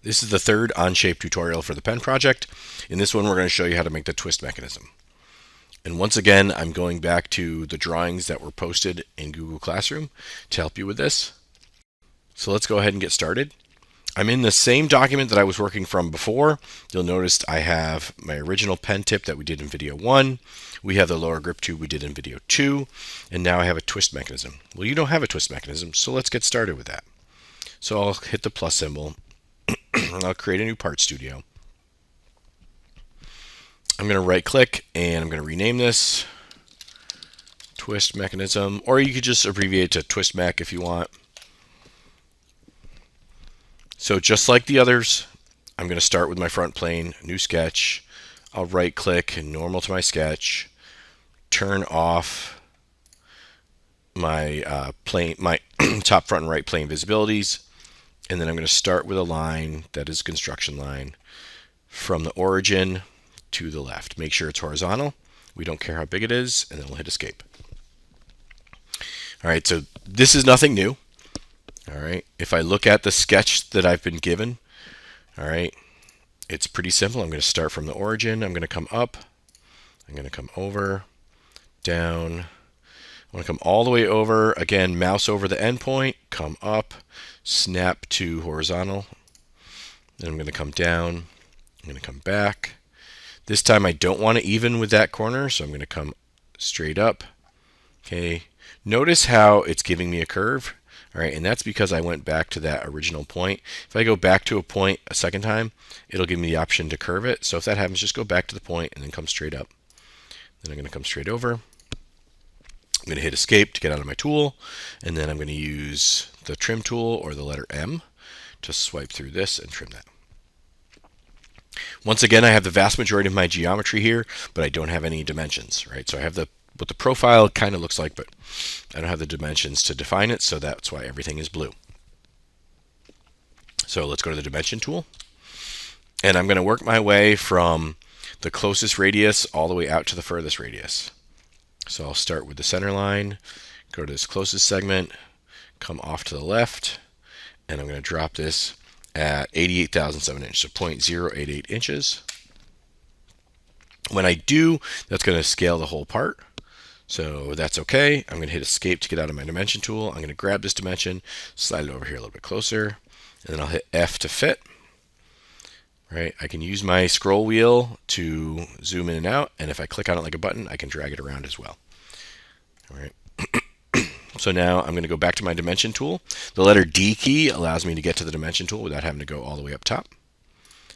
This is the third OnShape tutorial for the pen project. In this one, we're going to show you how to make the twist mechanism. And once again, I'm going back to the drawings that were posted in Google Classroom to help you with this. So let's go ahead and get started. I'm in the same document that I was working from before. You'll notice I have my original pen tip that we did in video 1. We have the lower grip tube we did in video 2. And now I have a twist mechanism. Well, you don't have a twist mechanism, so let's get started with that. So I'll hit the plus symbol. I'll create a new part studio. I'm going to right click and I'm going to rename this twist mechanism, or you could just abbreviate to twist mech if you want. So just like the others, I'm going to start with my front plane, new sketch. I'll right click and normal to my sketch, turn off my plane, my top, front, and right plane visibilities. And then I'm going to start with a line that is construction line from the origin to the left. Make sure it's horizontal. We don't care how big it is, and then we'll hit escape. All right, so this is nothing new. All right, if I look at the sketch that I've been given, all right, it's pretty simple. I'm going to start from the origin. I'm going to come up. I'm going to come over, down. I want to come all the way over. Again, mouse over the endpoint, come up, snap to horizontal. Then I'm going to come down. I'm going to come back. This time I don't want to even with that corner, so I'm going to come straight up. Okay. Notice how it's giving me a curve. All right, and that's because I went back to that original point. If I go back to a point a second time, it'll give me the option to curve it. So if that happens, just go back to the point and then come straight up. Then I'm going to come straight over. I'm going to hit escape to get out of my tool, and then I'm going to use the trim tool or the letter M to swipe through this and trim that. Once again, I have the vast majority of my geometry here, but I don't have any dimensions, right? So I have what the profile kind of looks like, but I don't have the dimensions to define it, so that's why everything is blue. So let's go to the dimension tool, and I'm going to work my way from the closest radius all the way out to the furthest radius. So I'll start with the center line, go to this closest segment, come off to the left, and I'm going to drop this at 88,007 inches, so 0.088 inches. When I do, that's going to scale the whole part. So that's okay. I'm going to hit escape to get out of my dimension tool. I'm going to grab this dimension, slide it over here a little bit closer, and then I'll hit F to fit. Right? I can use my scroll wheel to zoom in and out, and if I click on it like a button, I can drag it around as well. All right. So now I'm going to go back to my dimension tool. The letter D key allows me to get to the dimension tool without having to go all the way up top.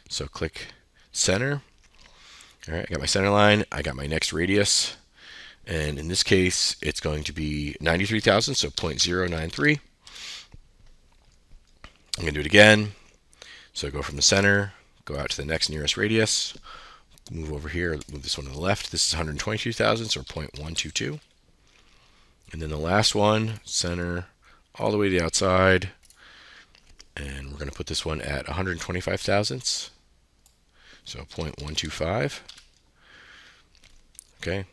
So click center. All right, I got my center line. I got my next radius. And in this case, it's going to be 93,000, so 0.093. I'm going to do it again. So go from the center, go out to the next nearest radius, move over here, move this one to the left. This is 122,000, so 0.122. And then the last one, center, all the way to the outside. And we're going to put this one at 125 thousandths, so 0.125. Okay.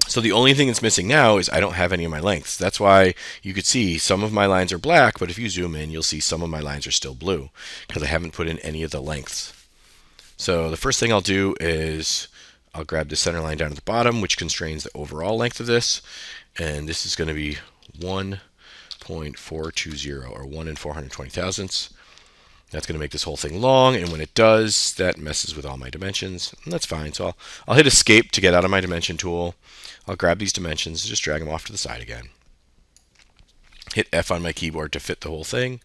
So the only thing that's missing now is I don't have any of my lengths. That's why you could see some of my lines are black, but if you zoom in, you'll see some of my lines are still blue because I haven't put in any of the lengths. So the first thing I'll do is I'll grab the center line down at the bottom, which constrains the overall length of this. And this is going to be 1.420, or 1 in 420 thousandths. That's going to make this whole thing long, and when it does, that messes with all my dimensions, and that's fine. So I'll hit escape to get out of my dimension tool. I'll grab these dimensions, just drag them off to the side again. Hit F on my keyboard to fit the whole thing.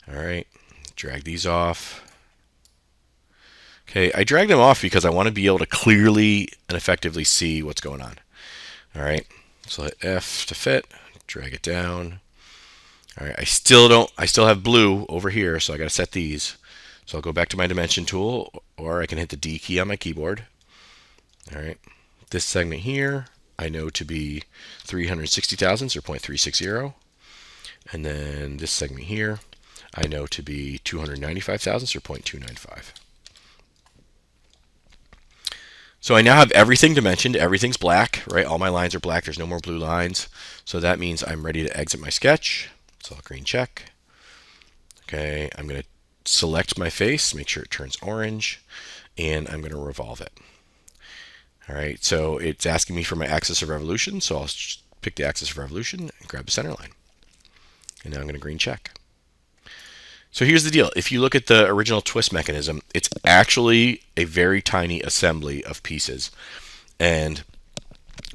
All right, drag these off. Okay, I drag them off because I want to be able to clearly and effectively see what's going on. All right, so hit F to fit, drag it down. All right, I still have blue over here, so I got to set these. So I'll go back to my dimension tool, or I can hit the D key on my keyboard. All right, this segment here I know to be 360 thousandths, or 0.360. And then this segment here I know to be 295 thousandths, or 0.295. So I now have everything dimensioned. Everything's black, right? All my lines are black. There's no more blue lines. So that means I'm ready to exit my sketch. So I'll green check. Okay, I'm going to select my face, make sure it turns orange, and I'm going to revolve it. All right, so it's asking me for my axis of revolution, so I'll pick the axis of revolution and grab the center line. And now I'm going to green check. So here's the deal. If you look at the original twist mechanism, it's actually a very tiny assembly of pieces. And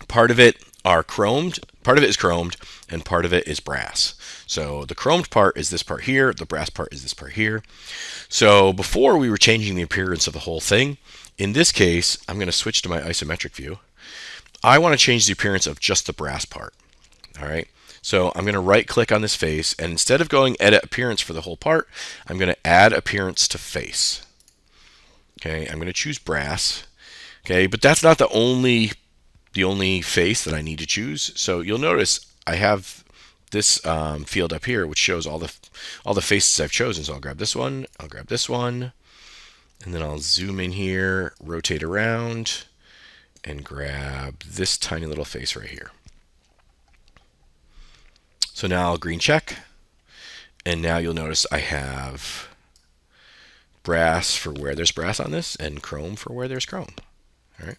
part of it are chromed, part of it is chromed, and part of it is brass. So the chromed part is this part here, the brass part is this part here. So before we were changing the appearance of the whole thing. In this case, I'm going to switch to my isometric view. I want to change the appearance of just the brass part. All right. So I'm going to right click on this face, and instead of going edit appearance for the whole part, I'm going to add appearance to face. Okay, I'm going to choose brass. Okay, but that's not the only face that I need to choose. So you'll notice I have this field up here which shows all the faces I've chosen. So I'll grab this one, I'll grab this one, and then I'll zoom in here, rotate around, and grab this tiny little face right here. So now I'll green check, and now you'll notice I have brass for where there's brass on this, and chrome for where there's chrome. All right.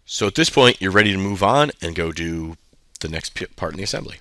So at this point, you're ready to move on and go do the next part in the assembly.